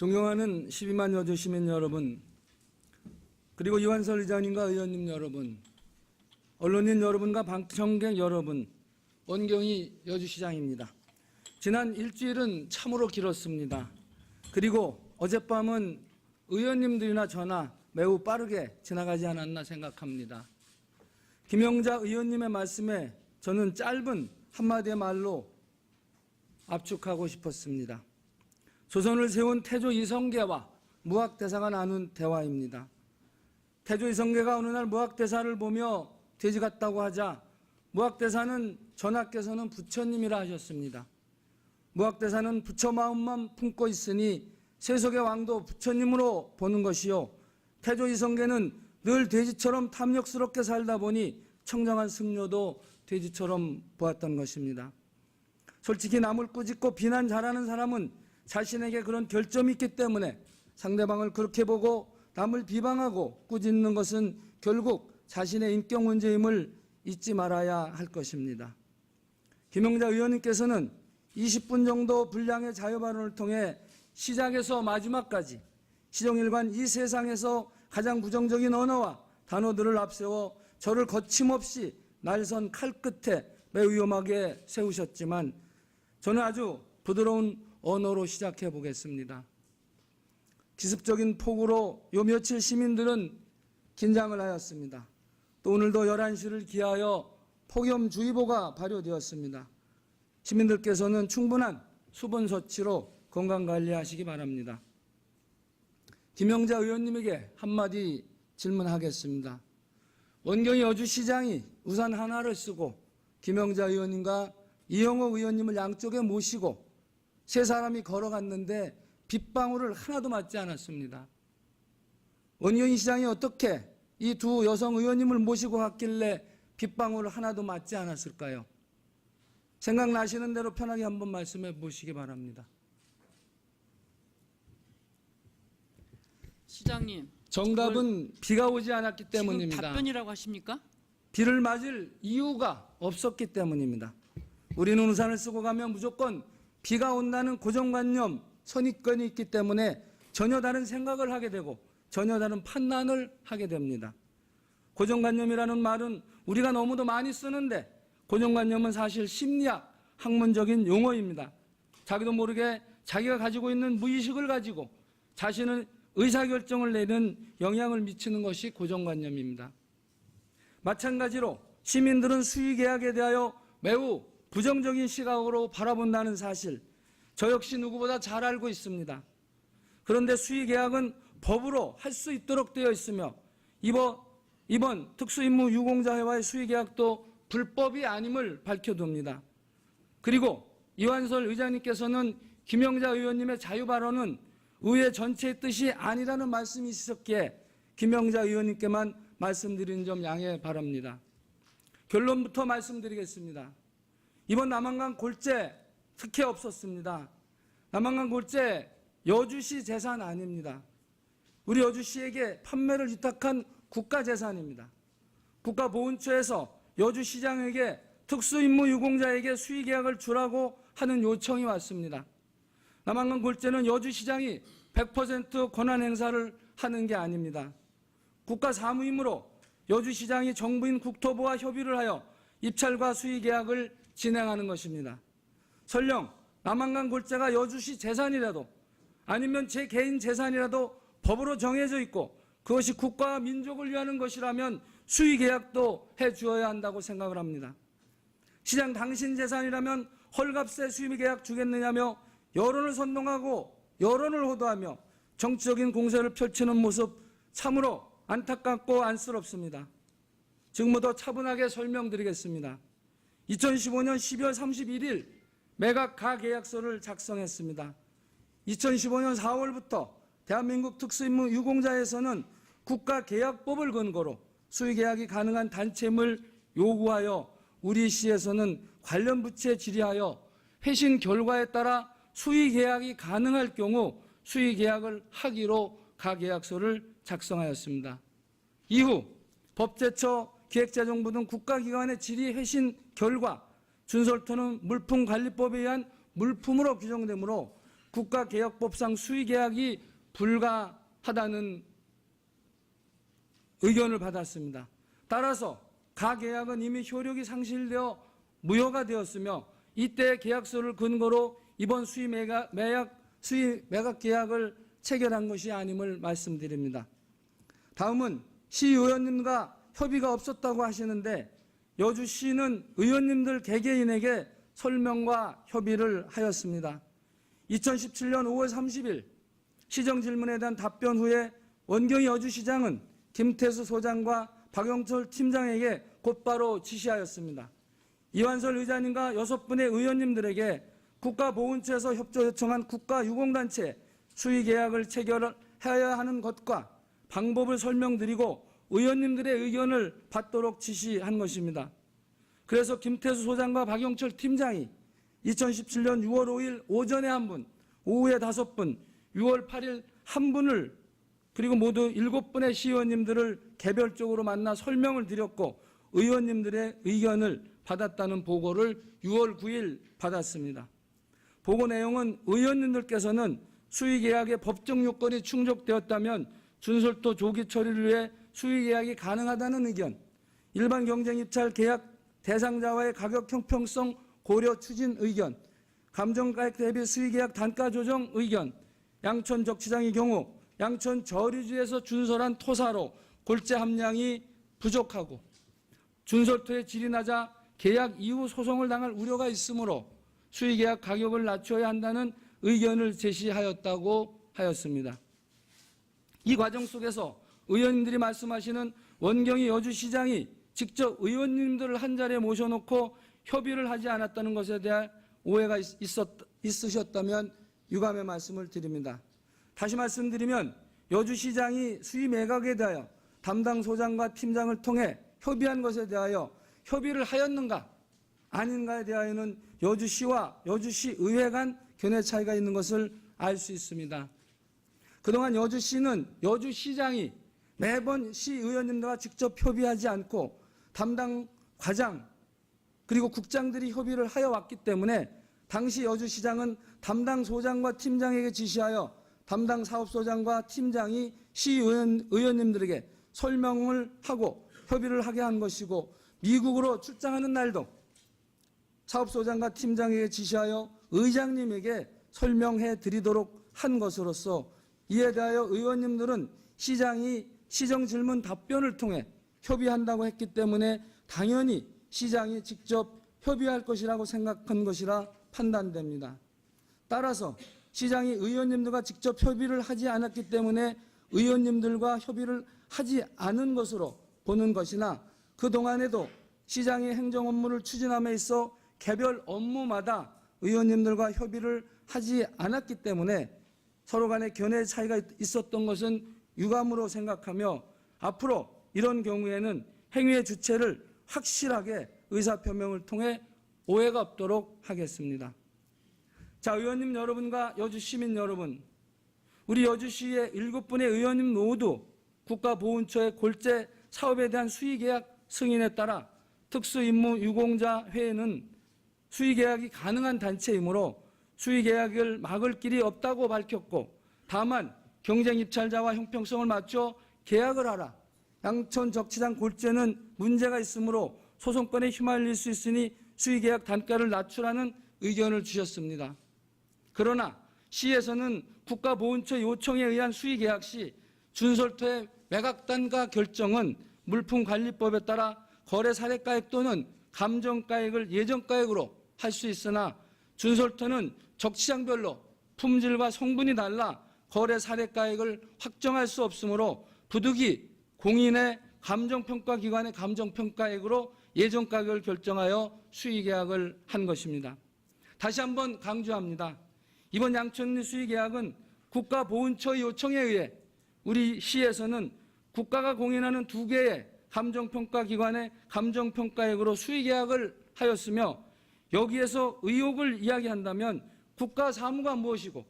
존경하는 12만 여주 시민 여러분, 그리고 이완설 의장님과 의원님 여러분, 언론인 여러분과 방청객 여러분, 원경희 여주시장입니다. 지난 일주일은 참으로 길었습니다. 그리고 어젯밤은 의원님들이나 저나 매우 빠르게 지나가지 않았나 생각합니다. 김영자 의원님의 말씀에 저는 짧은 한마디의 말로 압축하고 싶었습니다. 조선을 세운 태조 이성계와 무학대사가 나눈 대화입니다. 태조 이성계가 어느 날 무학대사를 보며 돼지 같다고 하자 무학대사는 전하께서는 부처님이라 하셨습니다. 무학대사는 부처 마음만 품고 있으니 세속의 왕도 부처님으로 보는 것이요, 태조 이성계는 늘 돼지처럼 탐욕스럽게 살다 보니 청정한 승려도 돼지처럼 보았던 것입니다. 솔직히 남을 꾸짖고 비난 잘하는 사람은 자신에게 그런 결점이 있기 때문에 상대방을 그렇게 보고 남을 비방하고 꾸짖는 것은 결국 자신의 인격 문제임을 잊지 말아야 할 것입니다. 김영자 의원님께서는 20분 정도 분량의 자유발언을 통해 시작에서 마지막까지 시정일관 이 세상에서 가장 부정적인 언어와 단어들을 앞세워 저를 거침없이 날선 칼끝에 매우 위험하게 세우셨지만 저는 아주 부드러운 언어로 시작해 보겠습니다. 기습적인 폭우로 요 며칠 시민들은 긴장을 하였습니다. 또 오늘도 11시를 기하여 폭염주의보가 발효되었습니다. 시민들께서는 충분한 수분 섭취로 건강관리하시기 바랍니다. 김영자 의원님에게 한마디 질문하겠습니다. 원경희 여주시장이 우산 하나를 쓰고 김영자 의원님과 이영호 의원님을 양쪽에 모시고 세 사람이 걸어갔는데 빗방울을 하나도 맞지 않았습니다. 원경희 시장이 어떻게 이 두 여성 의원님을 모시고 갔길래 빗방울을 하나도 맞지 않았을까요? 생각나시는 대로 편하게 한번 말씀해 보시기 바랍니다. 시장님, 정답은 비가 오지 않았기 때문입니다. 지금 답변이라고 하십니까? 비를 맞을 이유가 없었기 때문입니다. 우리는 우산을 쓰고 가면 무조건 비가 온다는 고정관념, 선입견이 있기 때문에 전혀 다른 생각을 하게 되고 전혀 다른 판단을 하게 됩니다. 고정관념이라는 말은 우리가 너무도 많이 쓰는데 고정관념은 사실 심리학, 학문적인 용어입니다. 자기도 모르게 자기가 가지고 있는 무의식을 가지고 자신의 의사결정을 내는 영향을 미치는 것이 고정관념입니다. 마찬가지로 시민들은 수의계약에 대하여 매우 부정적인 시각으로 바라본다는 사실, 저 역시 누구보다 잘 알고 있습니다. 그런데 수의계약은 법으로 할 수 있도록 되어 있으며 이번 특수임무 유공자회와의 수의계약도 불법이 아님을 밝혀둡니다. 그리고 이완설 의장님께서는 김영자 의원님의 자유발언은 의회 전체의 뜻이 아니라는 말씀이 있었기에 김영자 의원님께만 말씀드리는 점 양해 바랍니다. 결론부터 말씀드리겠습니다. 이번 남한강 골재 특혜 없었습니다. 남한강 골재 여주시 재산 아닙니다. 우리 여주시에게 판매를 위탁한 국가재산입니다. 국가보훈처에서 여주시장에게 특수임무 유공자에게 수의계약을 주라고 하는 요청이 왔습니다. 남한강 골재는 여주시장이 100% 권한 행사를 하는 게 아닙니다. 국가 사무임으로 여주시장이 정부인 국토부와 협의를 하여 입찰과 수의계약을 진행하는 것입니다. 설령 남한강 골재가 여주시 재산이라도 아니면 제 개인 재산이라도 법으로 정해져 있고 그것이 국가와 민족을 위하는 것이라면 수의계약도 해주어야 한다고 생각을 합니다. 시장 당신 재산이라면 헐값에 수의계약 주겠느냐며 여론을 선동하고 여론을 호도하며 정치적인 공세를 펼치는 모습 참으로 안타깝고 안쓰럽습니다. 지금부터 차분하게 설명드리겠습니다. 2015년 12월 31일 매각 가계약서를 작성했습니다. 2015년 4월부터 대한민국 특수임무 유공자에서는 국가계약법을 근거로 수의계약이 가능한 단체임을 요구하여 우리 시에서는 관련 부처에 질의하여 회신 결과에 따라 수의계약이 가능할 경우 수의계약을 하기로 가계약서를 작성하였습니다. 이후 법제처, 기획재정부 등 국가기관의 질의 회신 결과 준설토는 물품관리법에 의한 물품으로 규정되므로 국가개혁법상 수의계약이 불가하다는 의견을 받았습니다. 따라서 가계약은 이미 효력이 상실되어 무효가 되었으며 이때 계약서를 근거로 이번 수의 매각 계약을 체결한 것이 아님을 말씀드립니다. 다음은 시의원님과 협의가 없었다고 하시는데 여주시는 의원님들 개개인에게 설명과 협의를 하였습니다. 2017년 5월 30일 시정질문에 대한 답변 후에 원경희 여주시장은 김태수 소장과 박영철 팀장에게 곧바로 지시하였습니다. 이완설 의장님과 6분의 의원님들에게 국가보훈처에서 협조 요청한 국가유공단체 수의계약을 체결해야 하는 것과 방법을 설명드리고 의원님들의 의견을 받도록 지시한 것입니다. 그래서 김태수 소장과 박영철 팀장이 2017년 6월 5일 오전에 1분, 오후에 5분, 6월 8일 1분을 그리고 모두 7분의 시의원님들을 개별적으로 만나 설명을 드렸고 의원님들의 의견을 받았다는 보고를 6월 9일 받았습니다. 보고 내용은 의원님들께서는 수의계약의 법적 요건이 충족되었다면 준설도 조기 처리를 위해 수의계약이 가능하다는 의견, 일반 경쟁입찰 계약 대상자와의 가격 형평성 고려 추진 의견, 감정가액 대비 수의계약 단가 조정 의견, 양천 적치장의 경우 양천 저류지에서 준설한 토사로 골재 함량이 부족하고 준설토의 질이 낮아 계약 이후 소송을 당할 우려가 있으므로 수의계약 가격을 낮춰야 한다는 의견을 제시하였다고 하였습니다. 이 과정 속에서 의원님들이 말씀하시는 원경희 여주시장이 직접 의원님들을 한자리에 모셔놓고 협의를 하지 않았다는 것에 대한 오해가 있으셨다면 유감의 말씀을 드립니다. 다시 말씀드리면 여주시장이 수의 매각에 대하여 담당 소장과 팀장을 통해 협의한 것에 대하여 협의를 하였는가 아닌가에 대하여는 여주시와 여주시 의회 간 견해 차이가 있는 것을 알 수 있습니다. 그동안 여주시는 여주시장이 매번 시의원님들과 직접 협의하지 않고 담당 과장 그리고 국장들이 협의를 하여 왔기 때문에 당시 여주시장은 담당 소장과 팀장에게 지시하여 담당 사업소장과 팀장이 시의원님들에게 설명을 하고 협의를 하게 한 것이고 미국으로 출장하는 날도 사업소장과 팀장에게 지시하여 의장님에게 설명해 드리도록 한 것으로서 이에 대하여 의원님들은 시장이 시정질문 답변을 통해 협의한다고 했기 때문에 당연히 시장이 직접 협의할 것이라고 생각한 것이라 판단됩니다. 따라서 시장이 의원님들과 직접 협의를 하지 않았기 때문에 의원님들과 협의를 하지 않은 것으로 보는 것이나 그동안에도 시장이 행정 업무를 추진함에 있어 개별 업무마다 의원님들과 협의를 하지 않았기 때문에 서로 간의 견해 차이가 있었던 것은 유감으로 생각하며 앞으로 이런 경우에는 행위의 주체를 확실하게 의사표명을 통해 오해가 없도록 하겠습니다. 자, 의원님 여러분과 여주 시민 여러분, 우리 여주시의 7분의 의원님 모두 국가보훈처의 골재 사업에 대한 수의계약 승인에 따라 특수임무 유공자 회의는 수의계약이 가능한 단체이므로 수의계약을 막을 길이 없다고 밝혔고 다만 경쟁입찰자와 형평성을 맞춰 계약을 하라. 양천 적치장 골재는 문제가 있으므로 소송권에 휘말릴 수 있으니 수의계약 단가를 낮추라는 의견을 주셨습니다. 그러나 시에서는 국가보훈처 요청에 의한 수의계약 시 준설토의 매각단가 결정은 물품관리법에 따라 거래 사례가액 또는 감정가액을 예정가액으로 할 수 있으나 준설토는 적시장별로 품질과 성분이 달라 거래 사례가액을 확정할 수 없으므로 부득이 공인의 감정평가기관의 감정평가액으로 예정가격을 결정하여 수의계약을 한 것입니다. 다시 한번 강조합니다. 이번 양천리 수의계약은 국가보훈처의 요청에 의해 우리 시에서는 국가가 공인하는 2개의 감정평가기관의 감정평가액으로 수의계약을 하였으며 여기에서 의혹을 이야기한다면 국가사무가 무엇이고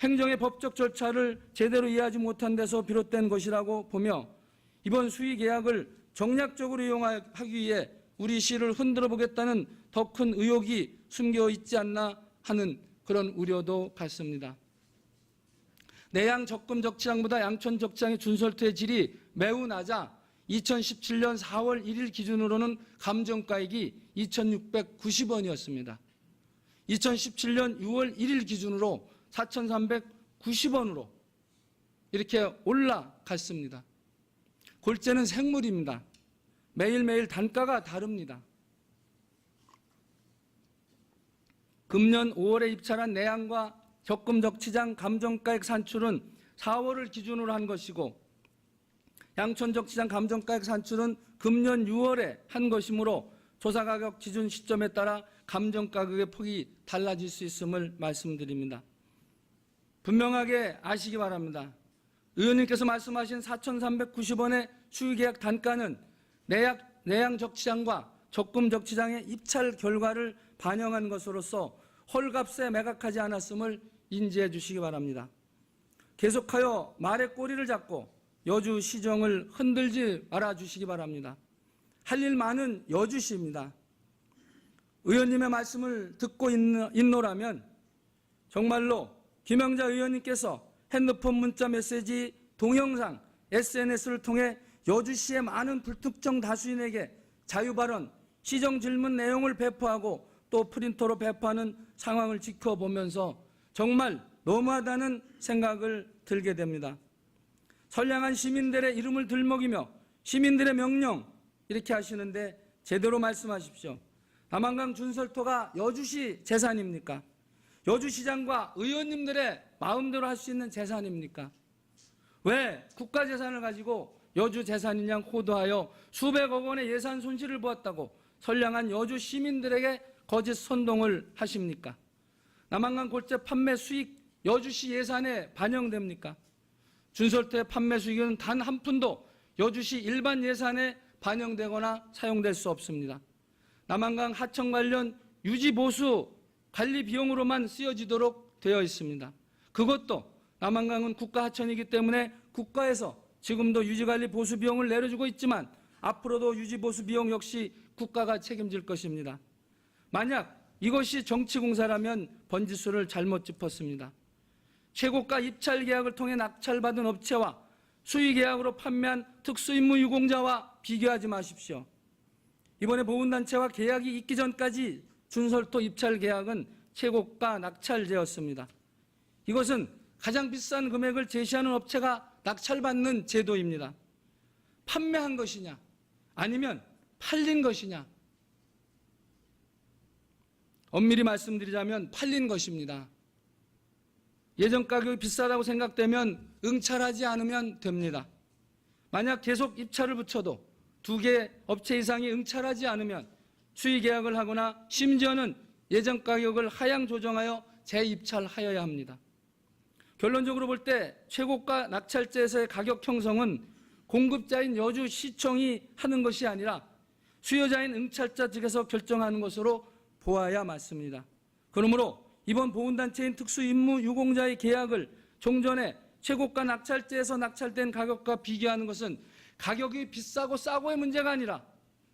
행정의 법적 절차를 제대로 이해하지 못한 데서 비롯된 것이라고 보며 이번 수의계약을 정략적으로 이용하기 위해 우리 시를 흔들어 보겠다는 더 큰 의혹이 숨겨 있지 않나 하는 그런 우려도 같습니다. 내양 적금적치장보다 양천적치장의 준설토의 질이 매우 낮아 2017년 4월 1일 기준으로는 감정가액이 2,690원이었습니다. 2017년 6월 1일 기준으로 4,390원으로 이렇게 올라갔습니다. 골재는 생물입니다. 매일매일 단가가 다릅니다. 금년 5월에 입찰한 내양과 적금적치장 감정가액 산출은 4월을 기준으로 한 것이고 양천적치장 감정가액 산출은 금년 6월에 한 것이므로 조사가격 기준 시점에 따라 감정가격의 폭이 달라질 수 있음을 말씀드립니다. 분명하게 아시기 바랍니다. 의원님께서 말씀하신 4,390원의 수의계약 단가는 내양적치장과 적금적치장의 입찰 결과를 반영한 것으로서 헐값에 매각하지 않았음을 인지해 주시기 바랍니다. 계속하여 말의 꼬리를 잡고 여주 시정을 흔들지 말아 주시기 바랍니다. 할 일 많은 여주시입니다. 의원님의 말씀을 듣고 있노라면 정말로 김영자 의원님께서 핸드폰 문자 메시지 동영상 SNS를 통해 여주시의 많은 불특정 다수인에게 자유발언, 시정질문 내용을 배포하고 또 프린터로 배포하는 상황을 지켜보면서 정말 너무하다는 생각을 들게 됩니다. 선량한 시민들의 이름을 들먹이며 시민들의 명령 이렇게 하시는데 제대로 말씀하십시오. 남한강 준설토가 여주시 재산입니까? 여주시장과 의원님들의 마음대로 할 수 있는 재산입니까? 왜 국가재산을 가지고 여주 재산이냐 호도하여 수백억 원의 예산 손실을 보았다고 선량한 여주 시민들에게 거짓 선동을 하십니까? 남한강 골재 판매 수익 여주시 예산에 반영됩니까? 준설토의 판매 수익은 단 한 푼도 여주시 일반 예산에 반영되거나 사용될 수 없습니다. 남한강 하천 관련 유지 보수 관리 비용으로만 쓰여지도록 되어 있습니다. 그것도 남한강은 국가 하천이기 때문에 국가에서 지금도 유지관리 보수 비용을 내려주고 있지만 앞으로도 유지 보수 비용 역시 국가가 책임질 것입니다. 만약 이것이 정치공사라면 번지수를 잘못 짚었습니다. 최고가 입찰 계약을 통해 낙찰받은 업체와 수의 계약으로 판매한 특수임무 유공자와 비교하지 마십시오. 이번에 보훈단체와 계약이 있기 전까지 준설토 입찰 계약은 최고가 낙찰제였습니다. 이것은 가장 비싼 금액을 제시하는 업체가 낙찰받는 제도입니다. 판매한 것이냐 아니면 팔린 것이냐. 엄밀히 말씀드리자면 팔린 것입니다. 예전 가격이 비싸다고 생각되면 응찰하지 않으면 됩니다. 만약 계속 입찰을 붙여도 2개 업체 이상이 응찰하지 않으면 수의 계약을 하거나 심지어는 예전 가격을 하향 조정하여 재입찰하여야 합니다. 결론적으로 볼 때 최고가 낙찰제에서의 가격 형성은 공급자인 여주시청이 하는 것이 아니라 수요자인 응찰자 측에서 결정하는 것으로 보아야 맞습니다. 그러므로 이번 보훈단체인 특수임무 유공자의 계약을 종전에 최고가 낙찰제에서 낙찰된 가격과 비교하는 것은 가격이 비싸고 싸고의 문제가 아니라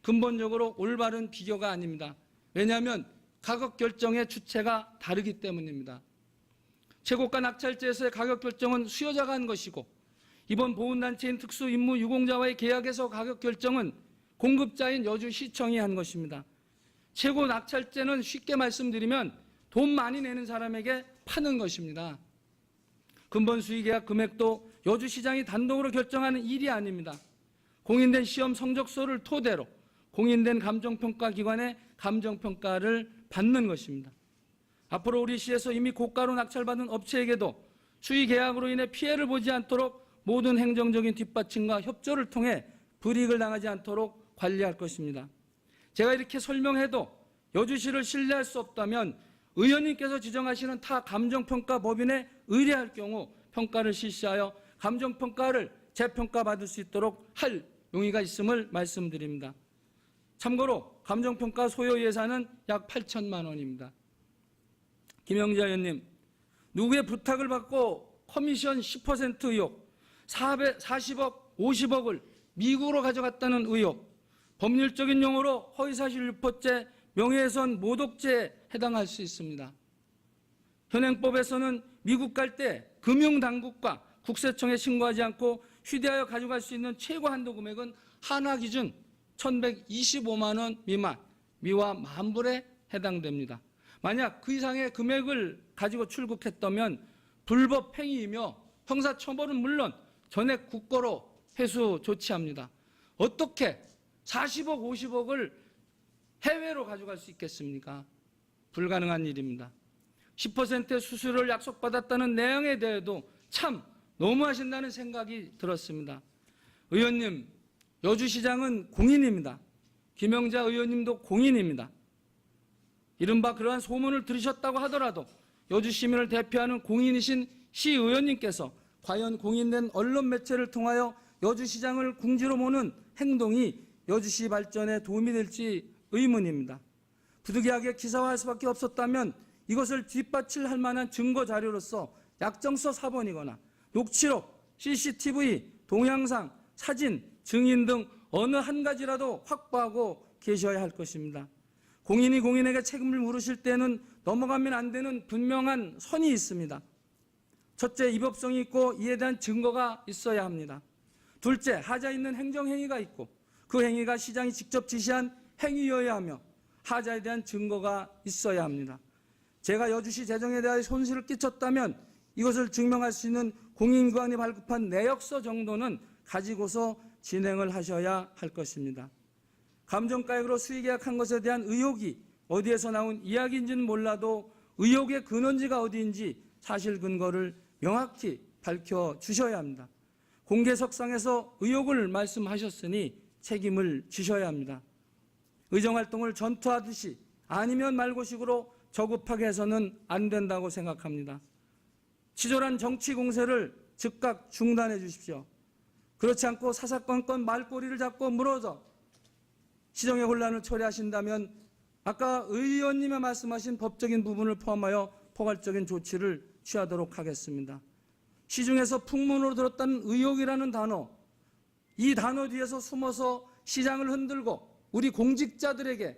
근본적으로 올바른 비교가 아닙니다. 왜냐하면 가격 결정의 주체가 다르기 때문입니다. 최고가 낙찰제에서의 가격 결정은 수요자가 한 것이고 이번 보훈단체인 특수임무 유공자와의 계약에서 가격 결정은 공급자인 여주시청이 한 것입니다. 최고 낙찰제는 쉽게 말씀드리면 돈 많이 내는 사람에게 파는 것입니다. 근본 수의계약 금액도 여주시장이 단독으로 결정하는 일이 아닙니다. 공인된 시험 성적서를 토대로 공인된 감정평가기관의 감정평가를 받는 것입니다. 앞으로 우리 시에서 이미 고가로 낙찰받은 업체에게도 수의계약으로 인해 피해를 보지 않도록 모든 행정적인 뒷받침과 협조를 통해 불이익을 당하지 않도록 관리할 것입니다. 제가 이렇게 설명해도 여주시를 신뢰할 수 없다면 의원님께서 지정하시는 타 감정평가법인에 의뢰할 경우 평가를 실시하여 감정평가를 재평가받을 수 있도록 할 용의가 있음을 말씀드립니다. 참고로 감정평가 소요 예산은 약 8천만 원입니다. 김영자 의원님, 누구의 부탁을 받고 커미션 10% 의혹, 40억, 50억을 미국으로 가져갔다는 의혹, 법률적인 용어로 허위사실 유포죄, 명예훼손, 모독죄에 해당할 수 있습니다. 현행법에서는 미국 갈 때 금융당국과 국세청에 신고하지 않고 휴대하여 가져갈 수 있는 최고 한도 금액은 한화 기준 1,125만 원 미만, 미화 만불에 해당됩니다. 만약 그 이상의 금액을 가지고 출국했다면 불법 행위이며 형사처벌은 물론 전액 국고로 회수 조치합니다. 어떻게 40억, 50억을 해외로 가져갈 수 있겠습니까? 불가능한 일입니다. 10% 수수료를 약속받았다는 내용에 대해도 참 너무하신다는 생각이 들었습니다. 의원님, 여주시장은 공인입니다. 김영자 의원님도 공인입니다. 이른바 그러한 소문을 들으셨다고 하더라도 여주시민을 대표하는 공인이신 시의원님께서 과연 공인된 언론 매체를 통하여 여주시장을 궁지로 모는 행동이 여주시 발전에 도움이 될지 의문입니다. 부득이하게 기사화할 수밖에 없었다면 이것을 뒷받침할 만한 증거 자료로서 약정서 사본이거나 녹취록, CCTV, 동영상, 사진, 증인 등 어느 한 가지라도 확보하고 계셔야 할 것입니다. 공인이 공인에게 책임을 물으실 때는 넘어가면 안 되는 분명한 선이 있습니다. 첫째, 위법성이 있고 이에 대한 증거가 있어야 합니다. 둘째, 하자 있는 행정행위가 있고 그 행위가 시장이 직접 지시한 행위여야 하며 하자에 대한 증거가 있어야 합니다. 제가 여주시 재정에 대하여 손실을 끼쳤다면 이것을 증명할 수 있는 공인기관이 발급한 내역서 정도는 가지고서 진행을 하셔야 할 것입니다. 감정가액으로 수의계약한 것에 대한 의혹이 어디에서 나온 이야기인지는 몰라도 의혹의 근원지가 어디인지 사실 근거를 명확히 밝혀주셔야 합니다. 공개석상에서 의혹을 말씀하셨으니 책임을 지셔야 합니다. 의정활동을 전투하듯이 아니면 말고식으로 저급하게 해서는 안 된다고 생각합니다. 치졸한 정치 공세를 즉각 중단해 주십시오. 그렇지 않고 사사건건 말꼬리를 잡고 물어서 시정의 혼란을 초래하신다면 아까 의원님이 말씀하신 법적인 부분을 포함하여 포괄적인 조치를 취하도록 하겠습니다. 시중에서 풍문으로 들었다는 의혹이라는 단어, 이 단어 뒤에서 숨어서 시장을 흔들고 우리 공직자들의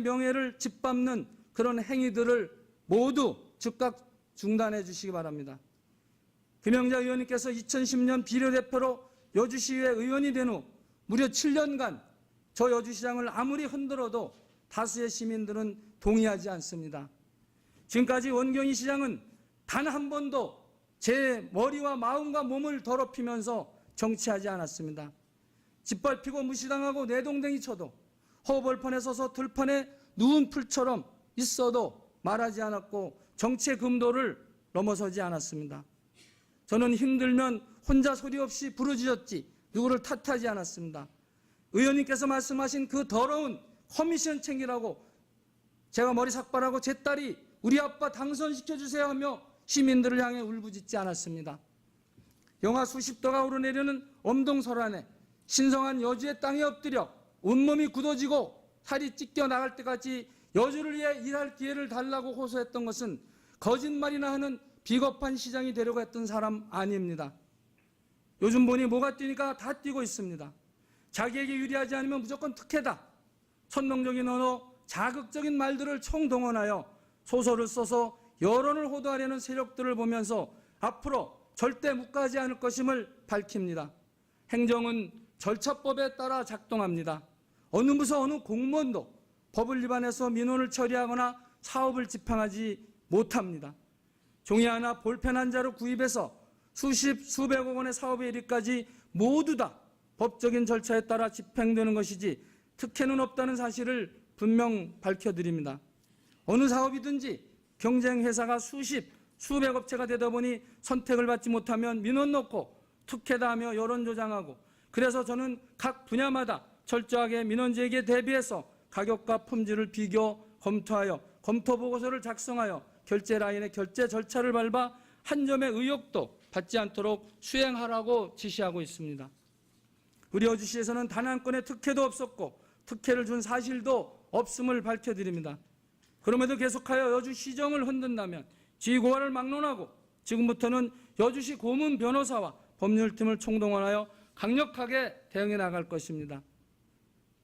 명예를 짓밟는 그런 행위들을 모두 즉각 중단해 주시기 바랍니다. 김영자 의원님께서 2010년 비례대표로 여주시의회 의원이 된 후 무려 7년간 저 여주시장을 아무리 흔들어도 다수의 시민들은 동의하지 않습니다. 지금까지 원경희 시장은 단 한 번도 제 머리와 마음과 몸을 더럽히면서 정치하지 않았습니다. 짓밟히고 무시당하고 내동댕이 쳐도 허벌판에 서서 들판에 누운 풀처럼 있어도 말하지 않았고 정치의 금도를 넘어서지 않았습니다. 저는 힘들면 혼자 소리 없이 부르짖었지 누구를 탓하지 않았습니다. 의원님께서 말씀하신 그 더러운 커미션 챙기라고 제가 머리 삭발하고 제 딸이 우리 아빠 당선시켜주세요 하며 시민들을 향해 울부짖지 않았습니다. 영하 수십 도가 오르내리는 엄동설안에 신성한 여주의 땅에 엎드려 온몸이 굳어지고 살이 찢겨 나갈 때까지 여주를 위해 일할 기회를 달라고 호소했던 것은 거짓말이나 하는 비겁한 시장이 되려고 했던 사람 아닙니다. 요즘 보니 뭐가 뛰니까 다 뛰고 있습니다. 자기에게 유리하지 않으면 무조건 특혜다. 선동적인 언어, 자극적인 말들을 총동원하여 소설을 써서 여론을 호도하려는 세력들을 보면서 앞으로 절대 묵과하지 않을 것임을 밝힙니다. 행정은 절차법에 따라 작동합니다. 어느 부서 어느 공무원도 법을 위반해서 민원을 처리하거나 사업을 집행하지 못합니다. 종이 하나 볼펜 한 자루 구입해서 수십 수백억 원의 사업에 이르기까지 모두 다 법적인 절차에 따라 집행되는 것이지 특혜는 없다는 사실을 분명 밝혀드립니다. 어느 사업이든지 경쟁회사가 수백 업체가 되다 보니 선택을 받지 못하면 민원 넣고 특혜다 하며 여론 조장하고, 그래서 저는 각 분야마다 철저하게 민원 제기에 대비해서 가격과 품질을 비교 검토하여 검토 보고서를 작성하여 결제 라인의 결제 절차를 밟아 한 점의 의혹도 받지 않도록 수행하라고 지시하고 있습니다. 우리 여주시에서는 단 한 건의 특혜도 없었고 특혜를 준 사실도 없음을 밝혀드립니다. 그럼에도 계속하여 여주시정을 흔든다면 지휘고하를 막론하고 지금부터는 여주시 고문 변호사와 법률팀을 총동원하여 강력하게 대응해 나갈 것입니다.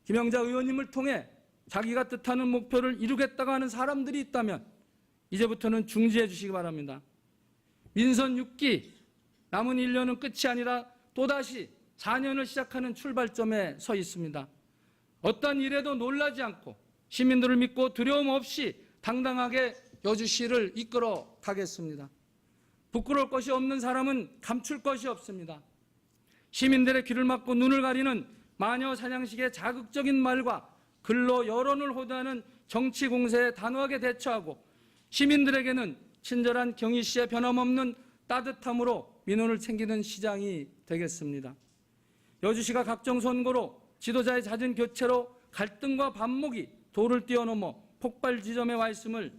김영자 의원님을 통해 자기가 뜻하는 목표를 이루겠다고 하는 사람들이 있다면 이제부터는 중지해 주시기 바랍니다. 민선 6기 남은 1년은 끝이 아니라 또다시 4년을 시작하는 출발점에 서 있습니다. 어떤 일에도 놀라지 않고 시민들을 믿고 두려움 없이 당당하게 여주시를 이끌어 가겠습니다. 부끄러울 것이 없는 사람은 감출 것이 없습니다. 시민들의 귀를 막고 눈을 가리는 마녀 사냥식의 자극적인 말과 글로 여론을 호도하는 정치 공세에 단호하게 대처하고 시민들에게는 친절한 경희 씨의 변함없는 따뜻함으로 민원을 챙기는 시장이 되겠습니다. 여주시가 각종 선거로 지도자의 잦은 교체로 갈등과 반목이 도를 뛰어넘어 폭발 지점에 와 있음을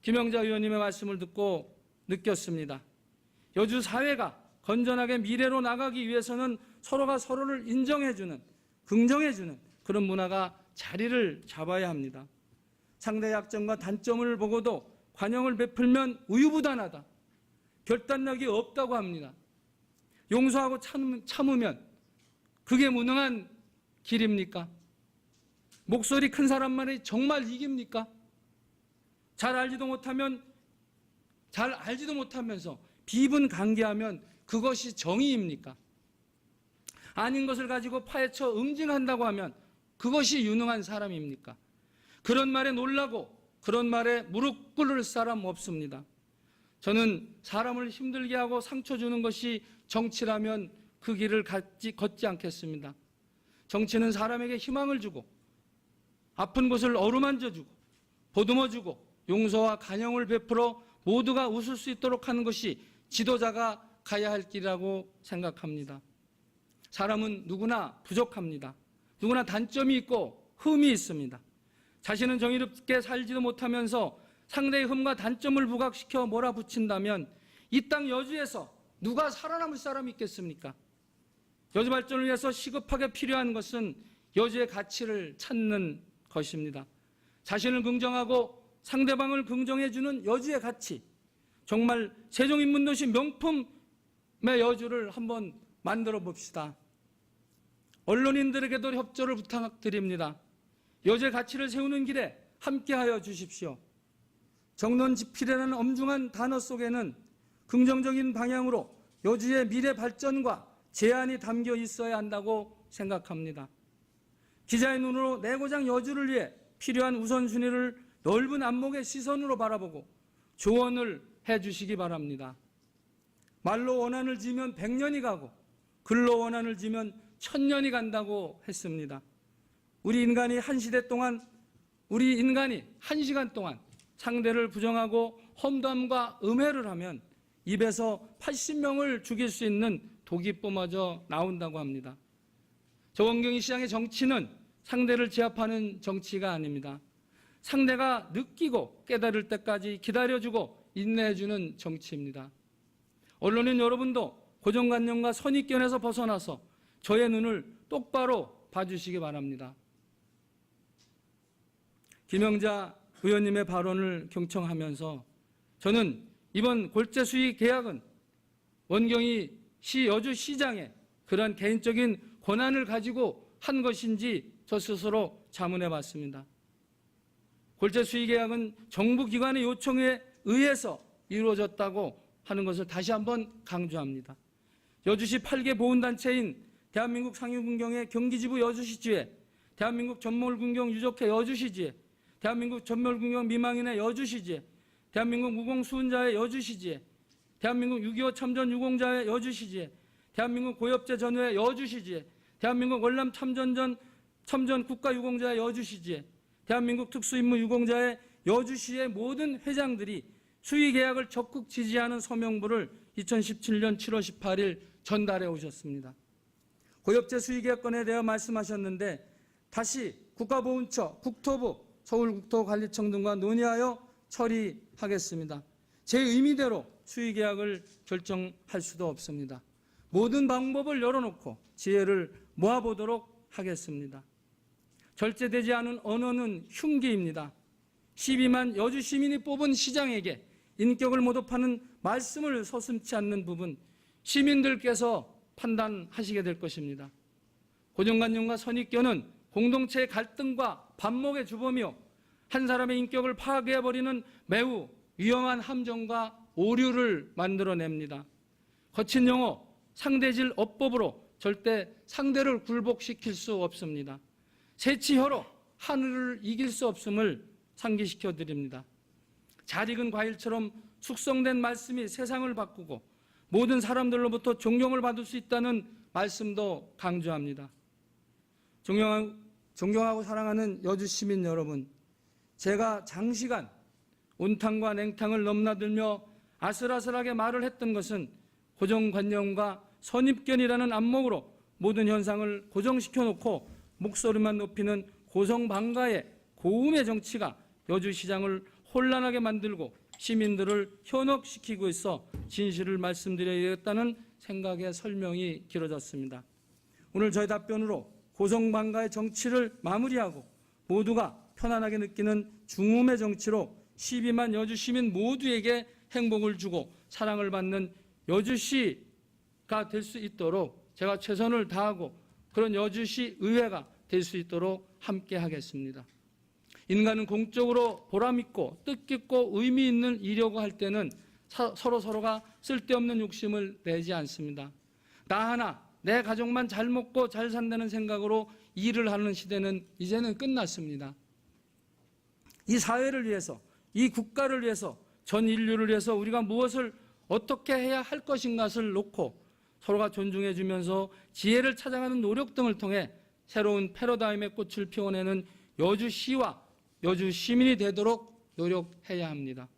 김영자 의원님의 말씀을 듣고 느꼈습니다. 여주 사회가 건전하게 미래로 나가기 위해서는 서로가 서로를 인정해주는, 긍정해주는 그런 문화가 자리를 잡아야 합니다. 상대의 약점과 단점을 보고도 관용을 베풀면 우유부단하다. 결단력이 없다고 합니다. 용서하고 참으면 그게 무능한 길입니까? 목소리 큰 사람만이 정말 이깁니까? 잘 알지도 못하면서 비분간개하면 그것이 정의입니까? 아닌 것을 가지고 파헤쳐 응징한다고 하면 그것이 유능한 사람입니까? 그런 말에 놀라고 그런 말에 무릎 꿇을 사람 없습니다. 저는 사람을 힘들게 하고 상처 주는 것이 정치라면 그 길을 걷지 않겠습니다. 정치는 사람에게 희망을 주고 아픈 곳을 어루만져 주고 보듬어 주고 용서와 간영을 베풀어 모두가 웃을 수 있도록 하는 것이 지도자가 가야 할 길이라고 생각합니다. 사람은 누구나 부족합니다. 누구나 단점이 있고 흠이 있습니다. 자신은 정의롭게 살지도 못하면서 상대의 흠과 단점을 부각시켜 몰아붙인다면 이 땅 여주에서 누가 살아남을 사람이 있겠습니까? 여주 발전을 위해서 시급하게 필요한 것은 여주의 가치를 찾는 것입니다. 자신을 긍정하고 상대방을 긍정해주는 여주의 가치, 정말 세종인문도시 명품의 여주를 한번 만들어 봅시다. 언론인들에게도 협조를 부탁드립니다. 여주의 가치를 세우는 길에 함께하여 주십시오. 정론지필이라는 엄중한 단어 속에는 긍정적인 방향으로 여주의 미래 발전과 제안이 담겨 있어야 한다고 생각합니다. 기자의 눈으로 내고장 여주를 위해 필요한 우선순위를 넓은 안목의 시선으로 바라보고 조언을 해주시기 바랍니다. 말로 원한을 지면 100년이 가고 글로 원한을 지면 1000년이 간다고 했습니다. 우리 인간이 한 시간 동안 상대를 부정하고 험담과 음해를 하면 입에서 80명을 죽일 수 있는 독이뿜어져 나온다고 합니다. 저 원경희 시장의 정치는 상대를 제압하는 정치가 아닙니다. 상대가 느끼고 깨달을 때까지 기다려주고 인내해주는 정치입니다. 언론인 여러분도 고정관념과 선입견에서 벗어나서 저의 눈을 똑바로 봐주시기 바랍니다. 김영자 의원님의 발언을 경청하면서 저는 이번 골재 수의 계약은 원경희 시 여주시장의 그런 개인적인 권한을 가지고 한 것인지 저 스스로 자문해 봤습니다. 골재 수의 계약은 정부 기관의 요청에 의해서 이루어졌다고 하는 것을 다시 한번 강조합니다. 여주시 8개 보훈단체인 대한민국 상유군경회 경기지부 여주시지회, 대한민국 전몰군경 유족회 여주시지회, 대한민국 전몰군경 미망인의 여주시지회, 대한민국 무공수훈자회 여주시지회, 대한민국 6.25 참전 유공자회 여주시지회, 대한민국 고엽제 전후회 여주시지회, 대한민국 월남 참전 국가유공자회 여주시지회, 대한민국 특수임무 유공자회 여주시의 모든 회장들이 수의계약을 적극 지지하는 서명부를 2017년 7월 18일 전달해 오셨습니다. 고엽제 수의계약건에 대해 말씀하셨는데 다시 국가보훈처, 국토부, 서울국토관리청 등과 논의하여 처리하겠습니다. 제 의미대로 수의계약을 결정할 수도 없습니다. 모든 방법을 열어놓고 지혜를 모아보도록 하겠습니다. 절제되지 않은 언어는 흉기입니다. 12만 여주 시민이 뽑은 시장에게 인격을 모독하는 말씀을 서슴지 않는 부분 시민들께서 판단하시게 될 것입니다. 고정관념과 선입견은 공동체의 갈등과 반목의 주범이요 한 사람의 인격을 파괴해버리는 매우 위험한 함정과 오류를 만들어냅니다. 거친 용어, 상대질 어법으로 절대 상대를 굴복시킬 수 없습니다. 새치혀로 하늘을 이길 수 없음을 상기시켜 드립니다. 잘 익은 과일처럼 숙성된 말씀이 세상을 바꾸고 모든 사람들로부터 존경을 받을 수 있다는 말씀도 강조합니다. 존경하고 사랑하는 여주 시민 여러분, 제가 장시간 온탕과 냉탕을 넘나들며 아슬아슬하게 말을 했던 것은 고정관념과 선입견이라는 안목으로 모든 현상을 고정시켜 놓고 목소리만 높이는 고성방가의 고음의 정치가 여주시장을 혼란하게 만들고 시민들을 현혹시키고 있어 진실을 말씀드려야겠다는 생각에 설명이 길어졌습니다. 오늘 저의 답변으로 고성방가의 정치를 마무리하고 모두가 편안하게 느끼는 중음의 정치로 12만 여주 시민 모두에게 행복을 주고 사랑을 받는 여주시가 될 수 있도록 제가 최선을 다하고 그런 여주시 의회가 될 수 있도록 함께 하겠습니다. 인간은 공적으로 보람있고 뜻깊고 의미 있는 일이라고 할 때는 서로가 쓸데없는 욕심을 내지 않습니다. 나 하나, 내 가족만 잘 먹고 잘 산다는 생각으로 일을 하는 시대는 이제는 끝났습니다. 이 사회를 위해서, 이 국가를 위해서, 전 인류를 위해서 우리가 무엇을 어떻게 해야 할 것인가를 놓고 서로가 존중해주면서 지혜를 찾아가는 노력 등을 통해 새로운 패러다임의 꽃을 피워내는 여주시와 여주 시민이 되도록 노력해야 합니다.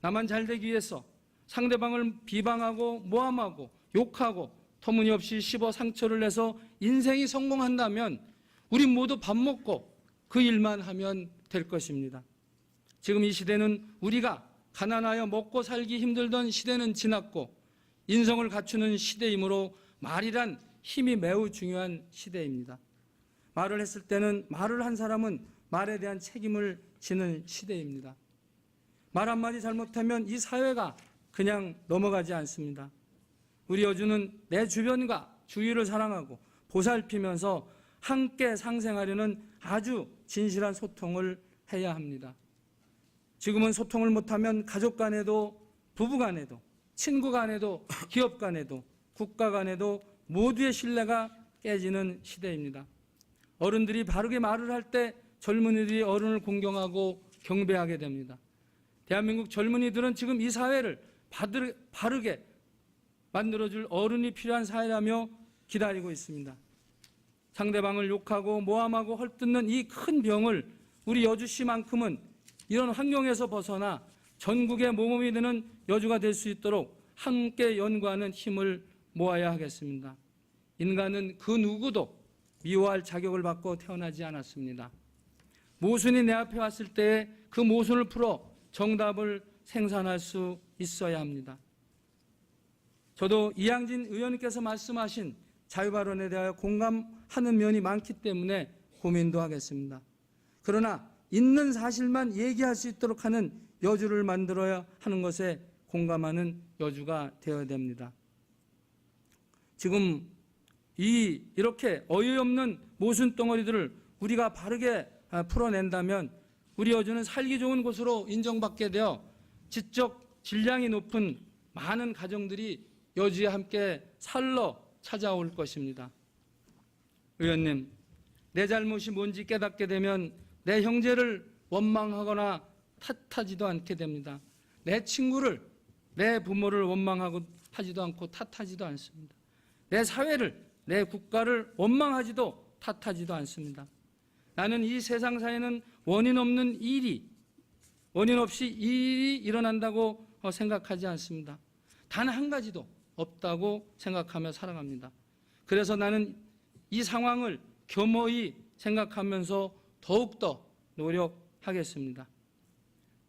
나만 잘되기 위해서 상대방을 비방하고 모함하고 욕하고 터무니없이 씹어 상처를 내서 인생이 성공한다면 우리 모두 밥 먹고 그 일만 하면 될 것입니다. 지금 이 시대는 우리가 가난하여 먹고 살기 힘들던 시대는 지났고 인성을 갖추는 시대이므로 말이란 힘이 매우 중요한 시대입니다. 말을 했을 때는 말을 한 사람은 말에 대한 책임을 지는 시대입니다. 말 한마디 잘못하면 이 사회가 그냥 넘어가지 않습니다. 우리 여주는 내 주변과 주위를 사랑하고 보살피면서 함께 상생하려는 아주 진실한 소통을 해야 합니다. 지금은 소통을 못하면 가족 간에도 부부 간에도 친구 간에도 기업 간에도 국가 간에도 모두의 신뢰가 깨지는 시대입니다. 어른들이 바르게 말을 할 때 젊은이들이 어른을 공경하고 경배하게 됩니다. 대한민국 젊은이들은 지금 이 사회를 바르게 만들어줄 어른이 필요한 사회라며 기다리고 있습니다. 상대방을 욕하고 모함하고 헐뜯는 이 큰 병을 우리 여주시만큼은 이런 환경에서 벗어나 전국의 모범이 되는 여주가 될 수 있도록 함께 연구하는 힘을 모아야 하겠습니다. 인간은 그 누구도 미워할 자격을 받고 태어나지 않았습니다. 모순이 내 앞에 왔을 때 그 모순을 풀어 정답을 생산할 수 있어야 합니다. 저도 이양진 의원님께서 말씀하신 자유발언에 대하여 공감하는 면이 많기 때문에 고민도 하겠습니다. 그러나 있는 사실만 얘기할 수 있도록 하는 여주를 만들어야 하는 것에 공감하는 여주가 되어야 됩니다. 지금 이렇게 어이없는 모순 덩어리들을 우리가 바르게 풀어낸다면 우리 여주는 살기 좋은 곳으로 인정받게 되어 지적 질량이 높은 많은 가정들이 여주에 함께 살러 찾아올 것입니다. 의원님, 내 잘못이 뭔지 깨닫게 되면 내 형제를 원망하거나 탓하지도 않게 됩니다. 내 친구를, 내 부모를 원망하고 하지도 않고 탓하지도 않습니다. 내 사회를, 내 국가를 원망하지도 탓하지도 않습니다. 나는 이 세상 사회는 원인 없이 일이 일어난다고 생각하지 않습니다. 단 한 가지도 없다고 생각하며 살아갑니다. 그래서 나는 이 상황을 겸허히 생각하면서 더욱더 노력하겠습니다.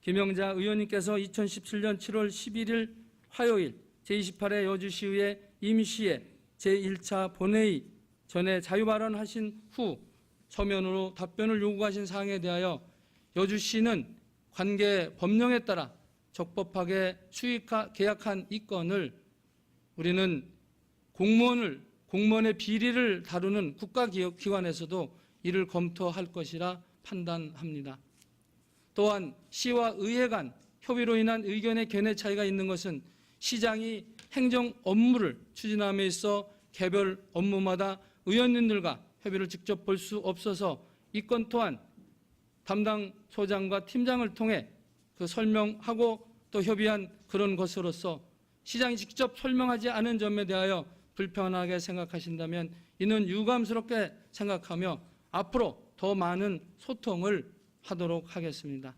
김영자 의원님께서 2017년 7월 11일 화요일 제28회 여주시의회 임시회 제1차 본회의 전에 자유발언하신 후 서면으로 답변을 요구하신 사항에 대하여 여주시는 관계 법령에 따라 적법하게 계약한 이 건을 우리는 공무원의 비리를 다루는 국가기관에서도 이를 검토할 것이라 판단합니다. 또한 시와 의회 간 협의로 인한 의견의 견해 차이가 있는 것은 시장이 행정 업무를 추진함에 있어 개별 업무마다 의원님들과 협의를 직접 볼 수 없어서 이 건 또한 담당 소장과 팀장을 통해 그 설명하고 또 협의한 그런 것으로서 시장이 직접 설명하지 않은 점에 대하여 불편하게 생각하신다면 이는 유감스럽게 생각하며 앞으로 더 많은 소통을 하도록 하겠습니다.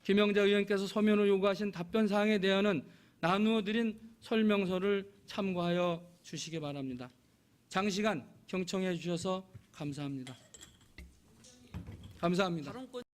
김영자 의원께서 서면으로 요구하신 답변 사항에 대해서는 나누어 드린 설명서를 참고하여 주시기 바랍니다. 장시간 경청해 주셔서 감사합니다. 감사합니다.